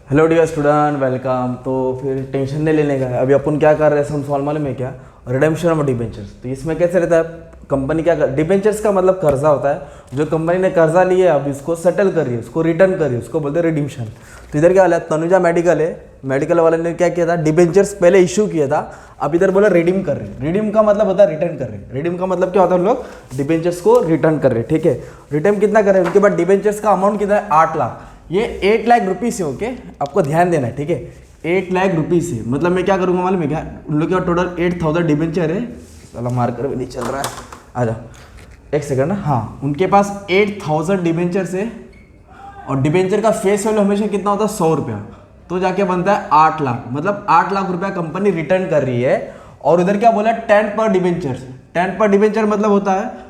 Hello dear student, welcome. तो फिर tension नहीं लेने का है। अभी अपन क्या कर रहे हैं, हम सॉल्व मालूम है क्या? Redemption of debentures. तो इसमें कैसे रहता है, कंपनी क्या कर, डिबेंचर्स का मतलब कर्जा होता है। जो कंपनी ने कर्जा लिया है अब इसको सेटल कर रही है, उसको रिटर्न कर रही है, उसको बोलते हैं रिडीम्शन। तो इधर क्या वाला है, तनुजा मेडिकल है, मेडिकल वाले ने क्या किया था, डिबेंचर्स पहले इशू किया था, अब इधर बोला रिडीम कर रहे हैं। रिडीम का मतलब होता है रिटर्न कर रहे हैं। रिडीम का मतलब क्या होता है, हम लोग डिबेंचर्स को रिटर्न कर रहे हैं, ठीक है। रिटर्न कितना कर रहे हैं, उनके बाद डिबेंचर्स का अमाउंट कितना है, 8 लाख। ये 8 लाख रुपीज़ है, ओके, आपको ध्यान देना है, ठीक है। 8 लाख रुपीज़ है, मतलब मैं क्या करूँगा मालूम है क्या, उन लोग के टोटल 8000 डिबेंचर है। चलो मार्कर भी नहीं चल रहा है, आ जाओ एक सेकंड ना। हाँ, उनके पास 8000 डिबेंचर्स है और डिबेंचर का फेस वैल्यू हमेशा कितना होता है, 100 रुपया। तो जाके बनता है 8 लाख, मतलब 8 लाख रुपया कंपनी रिटर्न कर रही है। और उधर क्या बोला, 10 पर डिबेंचर। 10 पर डिबेंचर मतलब होता है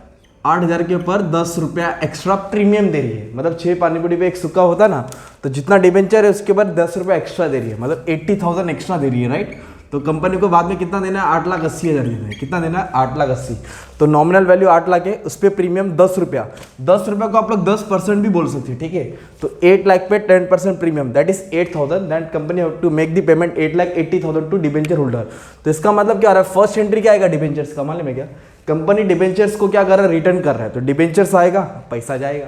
8000 के ऊपर 10 रुपया एक्स्ट्रा प्रीमियम दे रही है। मतलब 6 पानी पूरी पे एक सुक्का होता है ना, तो जितना डिबेंचर है उसके बाद 10 रुपया एक्स्ट्रा दे रही है, मतलब 80,000 एक्स्ट्रा दे रही है, राइट। तो कंपनी को बाद में कितना देना है, 8,80,000 देना है। कितना देना है, 8,80,000। तो नॉमिनल वैल्यू 8 लाख है, उस पर प्रीमियम 10 रुपया। 10 रुपया को आप लोग 10% भी बोल सकते हैं, ठीक है। तो 8 लाख पे 10% premium, that is 8,000। That company have to make the payment 8,80,000 to debenture holder. तो इसका मतलब क्या आ रहा है, फर्स्ट एंट्री क्या आएगा डिबेंचर्स का, मालूम है क्या? कंपनी डिबेंचर्स को क्या कर रहा है, रिटर्न कर रहा है। तो डिबेंचर्स आएगा, पैसा जाएगा।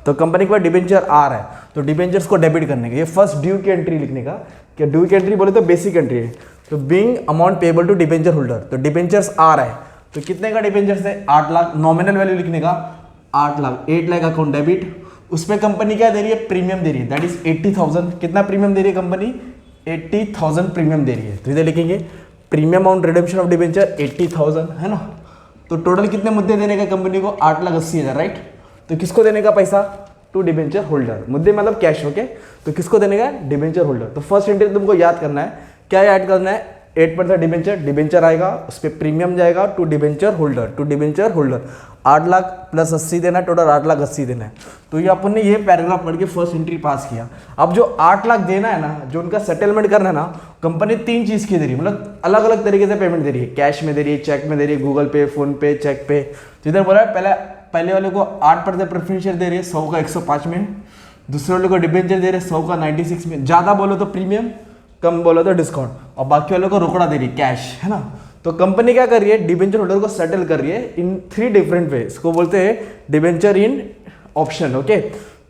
तो कंपनी के पास डिबेंचर आ रहा है, तो डिबेंचर्स को डेबिट करने का, ये फर्स्ट ड्यू की एंट्री लिखने का। क्या ड्यू की एंट्री बोले तो बेसिक एंट्री है। तो being amount payable to debenture holder, तो डिबेंचर्स आ रहा है, तो कितने का डिबेंचर्स है, 8 लाख। नॉमिनल वैल्यू लिखने का 8 लाख, 8 लाख अकाउंट डेबिट। उस पर कंपनी क्या दे रही है, प्रीमियम दे रही है, दैट इज 80,000। कितना प्रीमियम दे रही है कंपनी, 80,000 प्रीमियम दे रही है। तो इधर लिखेंगे premium on redemption of debenture 80,000, है ना। तो टोटल कितने मुद्दे देने का कंपनी को, 8,80,000, राइट। तो किसको देने का पैसा, टू डिबेंचर होल्डर। मुद्दे मतलब कैश, ओके। तो किसको देने का, डिबेंचर होल्डर। तो फर्स्ट एंट्री तुमको याद करना है, क्या याद करना है, 8% डिबेंचर, डिबेंचर आएगा, उस पर प्रीमियम जाएगा to debenture holder, to debenture holder. 8 lakh plus 80 देना है, टोटल 8,80,000 देना है। तो ये अपन ने ये पैराग्राफ पढ़ के फर्स्ट एंट्री पास किया। अब जो 8 लाख देना है ना, जो उनका सेटलमेंट करना है ना, कंपनी 3 चीज की दे रही है, मतलब अलग अलग तरीके से पेमेंट दे रही है। कैश में दे रही है, चेक में दे रही है, गूगल पे, फोन पे, चेक पे। तो इधर बोला पहले वाले को 8% प्रेफरेंस शेयर दे रही है, 100 का 105 में। दूसरे वाले को डिबेंचर दे रहे हैं 100 का 96 में। ज्यादा बोलो तो प्रीमियम, कम बोलो तो डिस्काउंट, और बाकी वालों को रोकड़ा दे रही है, कैश, है ना। तो कंपनी क्या कर रही है, डिबेंचर होल्डर को सेटल कर रही है इन 3 डिफरेंट वे। इसको बोलते हैं डिबेंचर इन ऑप्शन, ओके।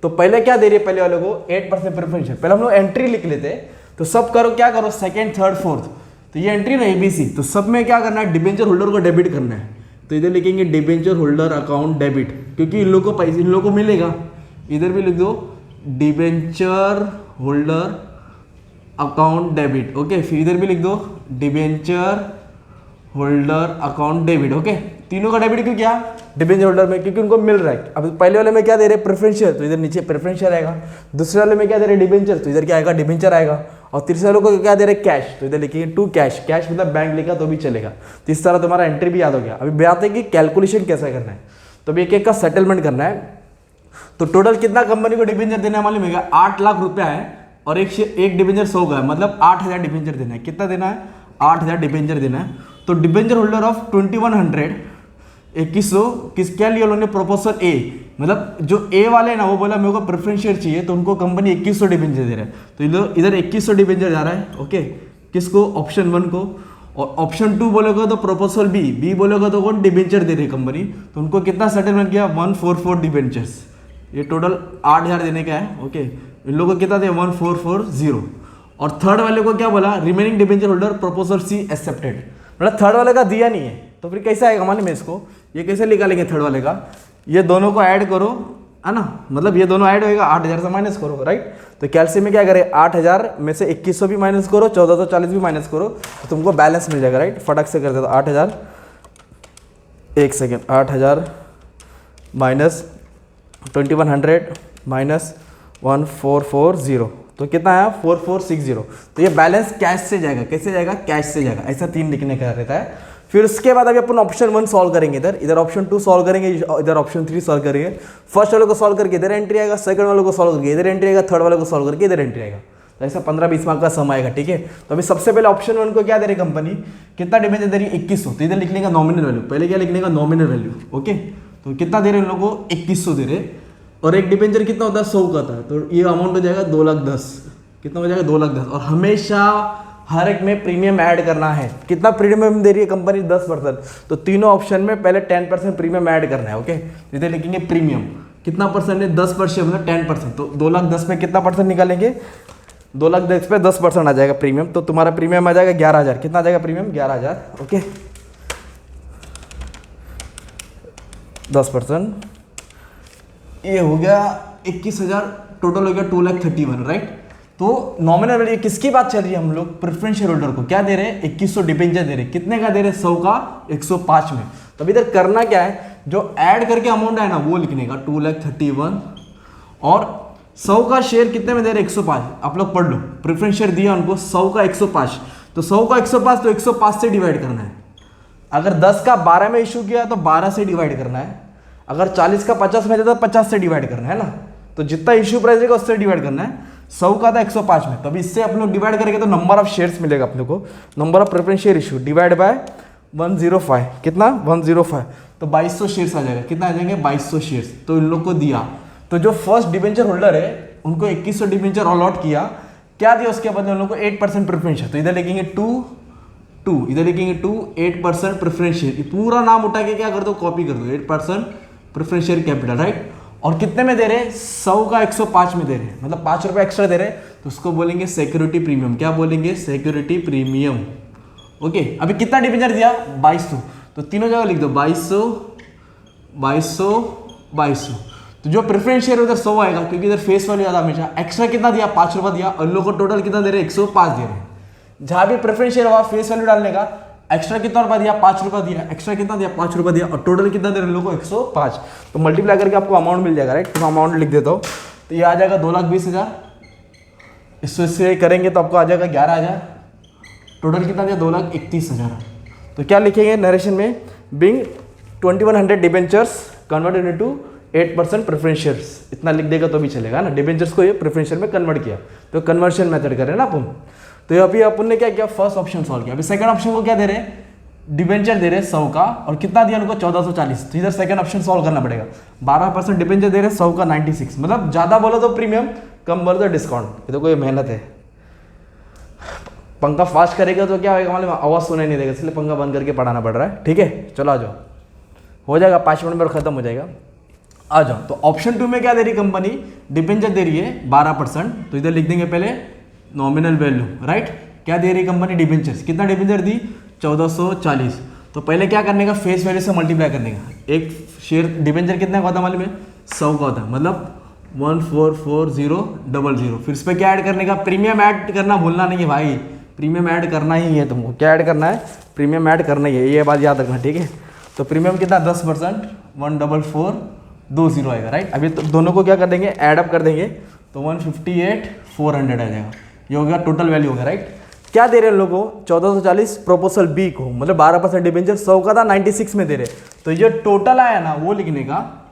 तो पहले क्या दे रही है, पहले वाले को 8% प्रेफरेंस शेयर। पहले हम लोग एंट्री लिख लेते हैं। तो सब करो, क्या करो, सेकंड, थर्ड, फोर्थ। तो ये एंट्री ना ABC, तो सब में क्या करना है, डिबेंचर होल्डर को डेबिट करना है। तो इधर लिखेंगे डिबेंचर होल्डर अकाउंट डेबिट, क्योंकि इन लोगों को पैसे इन लोगों को मिलेगा। इधर भी लिख दो debenture holder account debit, okay. फिर इधर भी लिख दो debenture holder account debit, okay. तीनों का डेबिट क्यों किया, डिबेंचर होल्डर में, क्योंकि उनको मिल रहा है। अब पहले वाले में क्या दे रहे, प्रेफरेंशियल, तो इधर नीचे प्रेफरेंशियल आएगा। दूसरे वाले में क्या दे रहे, डिबेंचर, तो इधर क्या आएगा, डिबेंचर आएगा। और तीसरे वालों को क्या दे रहे, कैश, तो इधर लिखिए टू कैश। कैश मतलब बैंक लिखा तो भी चलेगा। तो इस तरह तुम्हारा एंट्री भी याद हो गया। अभी बात है कि कैलकुलेशन कैसे करना है। तो अभी एक एक का सेटलमेंट करना है। तो टोटल कितना कंपनी को डिबेंचर देना है मालूम है, 8 लाख रुपया है, और एक डिबेंचर 100 का है, मतलब 8,000 डिबेंचर देना है। कितना देना है, 8,000 डिबेंचर देना है। तो डिबेंचर होल्डर ऑफ 2100 2100 किस क्या लिया उन्होंने, प्रोपोजल ए, मतलब जो ए वाले ना वो बोला मेरे को प्रेफरेंस शेयर चाहिए, तो उनको कंपनी 2100 डिबेंचर दे रहा है। तो इधर 2100 डिबेंचर जा रहा है, ओके। किसको, ऑप्शन 1 को। और ऑप्शन 2 बोलेगा तो प्रोपोजल बी बोलेगा तो कौन, डिबेंचर दे रही कंपनी। तो उनको कितना सेटलमेंट किया, 144 डिबेंचर्स। ये टोटल 8,000 देने का है, ओके। इन लोगों को कितना दे, 1440। और थर्ड वाले को क्या बोला, रिमेनिंग डिबेंचर होल्डर प्रोपोजल सी एक्सेप्टेड, मतलब थर्ड वाले का दिया नहीं है। तो फिर कैसे आएगा मालूम है इसको, ये कैसे निकालेंगे थर्ड वाले का, ये दोनों को ऐड करो, है ना, मतलब ये दोनों ऐड होएगा, 8,000 से माइनस करो, राइट। तो कैलसी में क्या करें, 8,000 में से 2100 भी माइनस करो, 1440 भी माइनस करो, तो तुमको बैलेंस मिल जाएगा, राइट। फटक से कर देता 8,000, एक सेकेंड, 8,000 माइनस 2100 माइनस 1440, तो कितना आया, 4460। तो ये बैलेंस कैश से जाएगा, कैसे जाएगा, कैश से जाएगा। ऐसा 3 लिखने का रहता है। फिर उसके बाद अभी अपन ऑप्शन 1 सॉल्व करेंगे, इधर ऑप्शन 2 सॉल्व करेंगे, इधर ऑप्शन 3 सॉल्व करेंगे। फर्स्ट वाले को सॉल्व करके इधर एंट्री आएगा, सेकंड वाले को सॉल्व करके इधर एंट्री आएगा, थर्ड वाले को सॉल्व करके इधर एंट्री आएगा। तो ऐसा 15-20 मार्क का सम आएगा, ठीक है। तो अभी सबसे पहले ऑप्शन 1 को क्या दे रही कंपनी, कितना डिबेंचर दे रही है, 2100। तो इधर लिखने का नॉमिनल वैल्यू, पहले क्या लिखने का, नॉमिनल वैल्यू, ओके। तो कितना दे रहे हैं लोगों को, 2100 दे रहे। और एक डिबेंचर कितना होता है, 100 का था, तो ये अमाउंट हो जाएगा 2,10,000, कितना हो जाएगा 2,10,000। और हमेशा हर एक में प्रीमियम ऐड करना है। कितना प्रीमियम दे रही है कंपनी? 10%। तो तीनों ऑप्शन में पहले 10% प्रीमियम ऐड करना है। ओके, इधर लिखेंगे प्रीमियम कितना परसेंट है? 10% मतलब 10%। तो 2,10,000 में कितना परसेंट निकालेंगे? 2,10,000 पे 10% आ जाएगा प्रीमियम, तो तुम्हारा प्रीमियम आ जाएगा 11,000। कितना आ जाएगा प्रीमियम? 11,000। ओके, 10%, ये हो गया 21,000। टोटल हो गया 2,31,000, राइट। तो नॉमिनल वैल्यू किसकी बात चल रही है? हम लोग प्रेफरेंस शेयर होल्डर को क्या दे रहे हैं? 2,100 डिबेंचर दे रहे हैं। कितने का दे रहे हैं? 100 का 105 में। तो अभी इधर करना क्या है? जो ऐड करके अमाउंट है ना वो लिखने का 2,31,000, और 100 का शेयर कितने में दे रहे हैं? 105। आप लोग पढ़ लो, प्रेफरेंस शेयर दिया उनको 100 का 105, तो 100 का 105 तो 105 से डिवाइड करना है। अगर 10 का 12 में इशू किया तो 12 से डिवाइड करना है। अगर 40 का 50 में देता तो 50 से डिवाइड करना है ना। तो जितना इशू प्राइस रहेगा उससे डिवाइड करना है। 100 का था 105 में, तो अभी इससे अपन लोग डिवाइड करेंगे तो नंबर ऑफ शेयर्स मिलेगा अपने को। Number of preference share issue divide by 105। कितना? 105। तो 2,200 शेयर्स आ जाएगा। कितना आ जाएंगे? 2,200 शेयर्स। तो इन लोग को दिया, तो जो फर्स्ट डिबेंचर होल्डर है उनको 2,100 डिबेंचर अलॉट किया। क्या दिया उसके बदले? उन लोग को 8% प्रेफरेंस है। तो इधर लिखेंगे 2, इधर लिखेंगे 2, 8% प्रेफरेंस शेयर। पूरा नाम उठा के क्या कर दो? कॉपी कर दो, 8% प्रेफरेंस शेयर कैपिटल, राइट। और कितने में दे रहे हैं? 100 का 105 में दे रहे हैं, मतलब 5 रुपये एक्स्ट्रा दे रहे हैं। तो उसको बोलेंगे सिक्योरिटी प्रीमियम। क्या बोलेंगे? Security premium. ओके, अभी कितना डिबेंचर दिया? 2,200। तो तीनों जगह लिख दो 2,200, 2,200, 2,200। तो जो प्रेफरेंस शेयर उधर 100 आएगा, क्योंकि इधर फेस वैल्यू आता हमेशा। एक्स्ट्रा कितना दिया? 5 रुपये दिया, और लोग को टोटल कितना दे रहे हैं? 105 दे रहे हैं। जहां भी प्रेफरेंस शेयर हुआ फेस वैल्यू डालने का, एक्स्ट्रा कितना रुपया दिया? 5 रुपया दिया। एक्स्ट्रा कितना दिया? 5 रुपया दिया, और टोटल कितना दे रहे हैं लोगों को? 105। तो मल्टीप्लाई करके आपको अमाउंट मिल जाएगा, राइट। तो अमाउंट लिख देता हूँ, तो ये आ जाएगा 2,20,000। इससे करेंगे तो आपको आ जाएगा 11,000। टोटल कितना दिया? 2,31,000। तो क्या लिखेंगे नरेशन में? Being 2,100 debentures converted into 8% preference shares. इतना लिख देगा तो भी चलेगा ना। डिबेंचर्स को ये प्रेफरेंस शेयर में कन्वर्ट किया, तो कन्वर्शन मेथड कर रहे हैं ना अपन। तो अभी अपन ने क्या किया? फर्स्ट ऑप्शन सॉल्व किया। अभी सेकंड ऑप्शन को क्या दे रहे हैं? डिबेंचर दे रहे हैं 100 का, और कितना दिया उनको? 1,440। तो इधर सेकंड ऑप्शन सॉल्व करना पड़ेगा। 12% डिबेंचर दे रहे हैं 100 का 96, मतलब ज्यादा बोलो तो प्रीमियम, कम बोलो तो डिस्काउंट। ये तो कोई मेहनत है। पंखा फास्ट करेगा तो क्या होगा मालूम? आवाज सुनाई नहीं देगा, इसलिए पंखा बंद करके पढ़ाना पड़ रहा है। ठीक है, चलो आ जाओ, हो जाएगा 5 मिनट में खत्म हो जाएगा। आ जाओ। तो ऑप्शन 2 में क्या दे रही कंपनी? डिबेंचर दे रही है 12%। तो इधर लिख देंगे पहले नॉमिनल वैल्यू, राइट। क्या दे रही कंपनी? डिबेंचर्स। कितना डिबेंचर दी? 1,440। तो पहले क्या करने का? फेस वैल्यू से मल्टीप्लाई करने का। एक शेयर डिबेंचर कितना का होता है मालूम है? 100 का होता है, मतलब 1,440,00। फिर इस पर क्या ऐड करने का? प्रीमियम ऐड करना भूलना नहीं है भाई, प्रीमियम ऐड करना ही है तुमको। क्या ऐड करना है? प्रीमियम ऐड करना ही है, ये बात याद रखना, ठीक है। तो प्रीमियम कितना? 10%, 1,44,20 आएगा, राइट। अभी तो दोनों को क्या कर देंगे? ऐड अप कर देंगे, तो 158,400 आ जाएगा। ये हो गया टोटल वैल्यू हो गया, राइट। क्या दे रहे हैं लोगों को? 1,440 प्रोपोजल बी को, मतलब 12% डिबेंचर 100 का था 96 में दे रहे। तो ये टोटल आया ना वो लिखने का,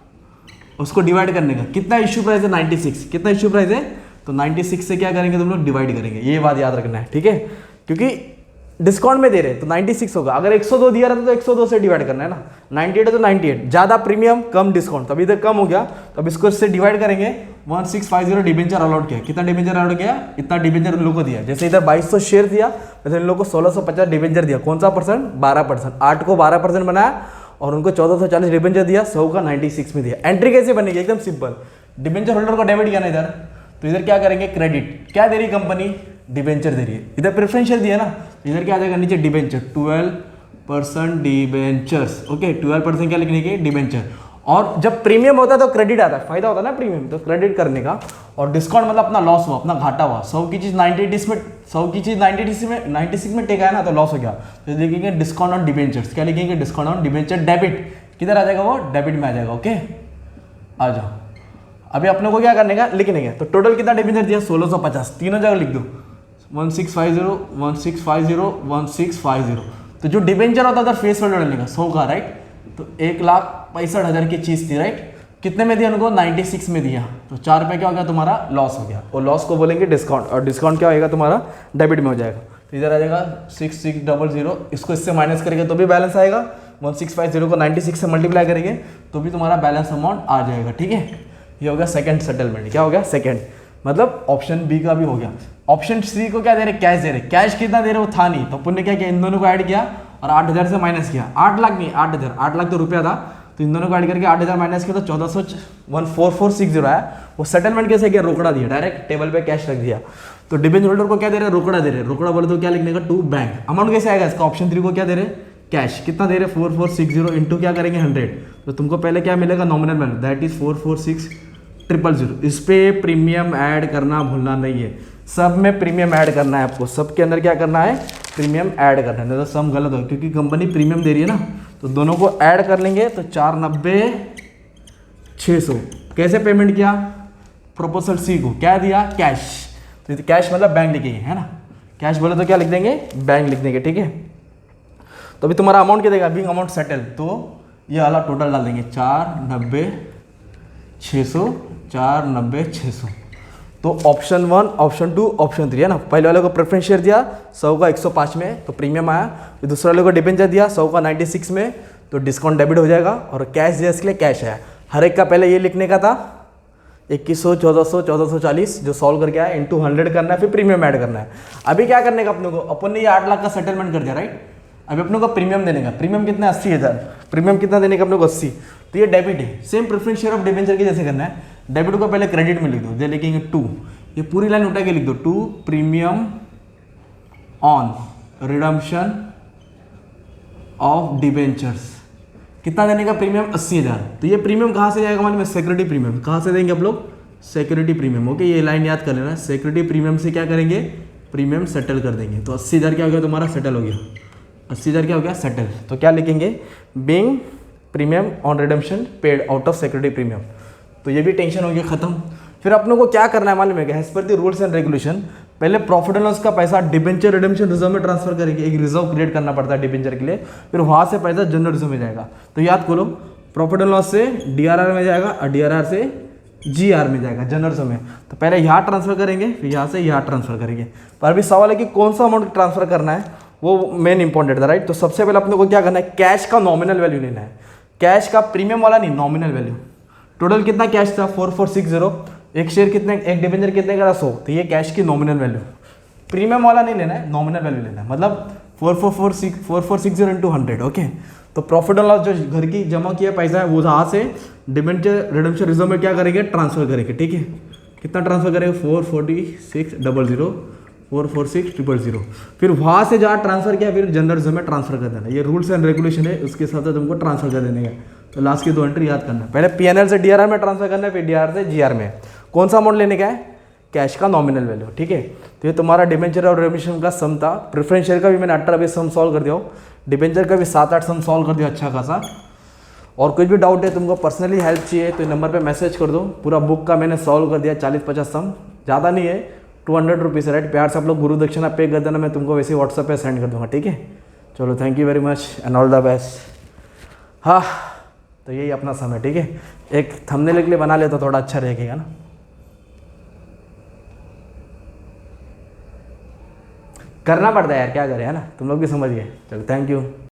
उसको डिवाइड करने का। कितना इश्यू प्राइस है? 96। कितना इश्यू प्राइस है? तो 96 से क्या करेंगे तुम लोग? डिवाइड करेंगे। ये बात याद रखना है, ठीक है, क्योंकि डिस्काउंट में दे रहे हैं तो 96 होगा। अगर 102 दिया रहता तो 102 से डिवाइड करना है ना। 98 है तो 98, ज्यादा प्रीमियम कम डिस्काउंट, तभी इधर कम हो गया। तो अब इसको इससे डिवाइड करेंगे। 1,650 डिबेंचर अलॉट किया। कितना डिबेंचर अलॉट किया? इतना डिबेंचर इन लोगों को दिया। जैसे इधर 2,200 शेयर दिया, वैसे इन लोगों को 1,650 डिबेंचर दिया। कौन सा परसेंट? 12%। 8 को 12% बनाया और उनको 1,440 डिबेंचर दिया, 100 का 96 में दिया। एंट्री कैसे बनेगी? एकदम सिंपल, डिबेंचर होल्डर को डेबिट किया ना इधर, तो इधर क्या करेंगे? क्रेडिट। क्या दे रही कंपनी? डिबेंचर दे रही है। इधर प्रेफरेंस शेयर दिया ना, इधर क्या आ जाएगा? नीचे डिबेंचर, 12% डिबेंचर्स। ओके, 12% क्या लिखने के? डिबेंचर। और जब प्रीमियम होता है तो क्रेडिट आता है, फायदा होता है ना प्रीमियम, तो क्रेडिट करने का। और डिस्काउंट मतलब अपना लॉस हुआ, अपना घाटा हुआ। 100 की चीज 96 में, 100 की चीज 96 में टेक आया ना, तो लॉस हो गया। तो लिखेंगे डिस्काउंट ऑन डिबेंचर्स। क्या लिखेंगे? Discount on debenture debit. किधर आ जाएगा वो? डेबिट में आ जाएगा। ओके, आ जाओ। अभी अपने को क्या करने का? लिखने का। तो टोटल कितना डिबेंचर दिया? 1,650। तीनों जगह लिख दो, 1,650, 1,650, 1,650। तो जो डिबेंचर होता था फेस वैल्यू डालने का 100 का, राइट। तो 1,65,000 की चीज थी, राइट। कितने में दिया उनको? 96 में दिया। तो 4 रुपये क्या हो गया तुम्हारा? लॉस हो गया। और लॉस को बोलेंगे डिस्काउंट, और डिस्काउंट क्या होगा तुम्हारा? डेबिट में हो जाएगा। तो इधर आ जाएगा 6,600। इसको इससे माइनस करेंगे तो भी बैलेंस आएगा। 1,650 को 96 से मल्टीप्लाई करेंगे तो भी तुम्हारा बैलेंस अमाउंट आ जाएगा, ठीक है। ये हो गया सेकंड सेटलमेंट। क्या हो गया? सेकंड, मतलब ऑप्शन बी का भी हो गया। ऑप्शन सी को क्या दे रहे, कैश दे रहे। कैश कितना दे रहे वो था नहीं, तो अपन ने क्या किया, इन दोनों को ऐड किया और 8,000 से माइनस किया। 8 लाख नहीं, 8,000, 8 लाख तो रुपया था, तो इन दोनों को ऐड करके 8,000 माइनस किया तो 14,4460 आया। वो सेटलमेंट कैसे किया, रोकड़ा दिया, डायरेक्ट टेबल पे कैश रख दिया। तो डिबेंचर होल्डर को क्या दे रहे, रोकड़ा दे रहे। रोकड़ा बोले तो क्या लिखने का, टू बैंक। अमाउंट कैसे आएगा इसका, ऑप्शन 3 को क्या दे रहे, कैश। कितना दे रहे, 4460 इंटू क्या करेंगे 100, तो तुमको पहले क्या मिलेगा, नॉमिनल वैल्यू, दैट इज 446000। इस पे प्रीमियम ऐड करना भूलना नहीं है, सब में प्रीमियम ऐड करना है आपको, सबके अंदर क्या करना है, प्रीमियम ऐड करना है, नहीं तो सम गलत हो, क्योंकि कंपनी प्रीमियम दे रही है ना, तो दोनों को ऐड कर लेंगे तो 490,600। कैसे पेमेंट किया, प्रोपोजल सी को क्या दिया, कैश। तो कैश मतलब बैंक लिखेंगे, है ना, कैश बोले तो क्या लिख देंगे, बैंक लिख देंगे, ठीक है। तो अभी तुम्हारा अमाउंट क्या देगा, बिंग अमाउंट सेटल, तो ये वाला टोटल डाल देंगे 490,600, 490,600। तो ऑप्शन 1, ऑप्शन 2, ऑप्शन 3 है ना। पहले वाले को प्रेफरेंस शेयर दिया 100 का 105 में, तो प्रीमियम आया। फिर दूसरे वाले को डिबेंचर दिया 100 का 96 में, तो डिस्काउंट डेबिट हो जाएगा। और कैश दिया इसके लिए कैश आया। हर एक का पहले ये लिखने का था 2100, 1400, 1440 जो सॉल्व करके आया, इंटू 100 करना है, फिर प्रीमियम ऐड करना है। अभी क्या करने का अपने को, अपन ने ये 8 लाख का सेटलमेंट कर दिया, राइट। अभी अपने को प्रीमियम देने का, प्रीमियम कितना, 80,000। प्रीमियम कितना देने का अपने को, 80। तो ये डेबिट है, same preference share of debenture की जैसे करना है। डेबिट को पहले क्रेडिट में लिख दो, जो लिखेंगे 2, ये पूरी लाइन उठा के लिख दो, 2 premium on redemption of debentures. कितना देने का, प्रीमियम 80,000। तो ये प्रीमियम कहाँ से जाएगा मालूम है, सिक्योरिटी प्रीमियम। कहाँ से देंगे आप लोग, सिक्योरिटी प्रीमियम। ओके, ये लाइन याद कर लेना, सिक्योरिटी प्रीमियम से क्या करेंगे, प्रीमियम सेटल कर देंगे। तो 80,000 क्या हो गया तुम्हारा, सेटल हो गया। 80,000 क्या हो गया, सेटल। तो क्या लिखेंगे, being premium on redemption paid out of security premium. तो ये भी टेंशन हो गया खत्म। फिर अपनों को क्या करना है मालूम है, as per the rules and regulation, पहले प्रॉफिट एंड लॉस का पैसा डिबेंचर रिडेम्पशन रिजर्व में ट्रांसफर करेंगे। एक रिजर्व क्रिएट करना पड़ता है डिबेंचर के लिए, फिर वहां से पैसा जनरल रिजर्व में जाएगा। तो याद करो, प्रॉफिट एंड लॉस से डीआरआर में जाएगा और डीआरआर से जीआर में जाएगा, जनरल रिजर्व में। तो पहले यहाँ ट्रांसफर करेंगे, फिर यहाँ से यहाँ ट्रांसफर करेंगे। पर अभी सवाल है कि कौन सा अमाउंट ट्रांसफर करना है, वो मेन इंपॉर्टेंट था, राइट। तो सबसे पहले अपने को क्या करना है, कैश का नॉमिनल वैल्यू लेना है। कैश का प्रीमियम वाला नहीं, नॉमिनल वैल्यू। टोटल कितना कैश था, 4460। एक शेयर कितने, एक डिबेंचर कितने का, 100। तो ये कैश की नॉमिनल वैल्यू। प्रीमियम वाला नहीं लेना है, नॉमिनल वैल्यू लेना है, मतलब 4460 इंटू 100। ओके, तो प्रॉफिट एंड लॉस जो घर की जमा किया पैसा है, वो वहाँ से डिबेंचर रिडेम्पशन रिजर्व में क्या करेंगे, ट्रांसफर करेंगे, ठीक है। कितना ट्रांसफर करेंगे, 44600, 44600। फिर वहाँ से जहाँ ट्रांसफर किया, फिर जनरल रिजर्व में ट्रांसफर कर देना। ये रूल्स एंड रेगुलेशन है, उसके साथ तुमको ट्रांसफर कर देने का। तो लास्ट की 2 एंट्री याद करना है, पहले पीएनएल से डीआरआर में ट्रांसफर करना है, फिर डीआर से जीआर में। कौन सा अमाउंट लेने का है, कैश का नॉमिनल वैल्यू, ठीक है। तो ये तुम्हारा डिबेंचर और रिडेम्पशन का सम था। प्रेफरेंस शेयर का भी मैंने 18-20 सम सॉल्व कर दिया हो, डिबेंचर का भी 7-8 सम सॉल्व कर दिया अच्छा खासा। और कुछ भी डाउट है, तुमको पर्सनली हेल्प चाहिए तो नंबर पे मैसेज कर दो। पूरा बुक का मैंने सॉल्व कर दिया, 40-50 सम, ज़्यादा नहीं है, 200 रुपीज़, राइट। प्यार से आप लोग गुरु दक्षिणा पे कर देना, मैं तुमको वैसे व्हाट्सएप पे सेंड कर दूंगा, ठीक है। चलो, thank you very much and all the best. हाँ, तो यही अपना समय, ठीक है। एक थंबनेल के लिए बना ले तो थोड़ा अच्छा रहेगा ना। करना पड़ता है यार, क्या करें, है ना, तुम लोग भी समझ गए। चलो, थैंक यू।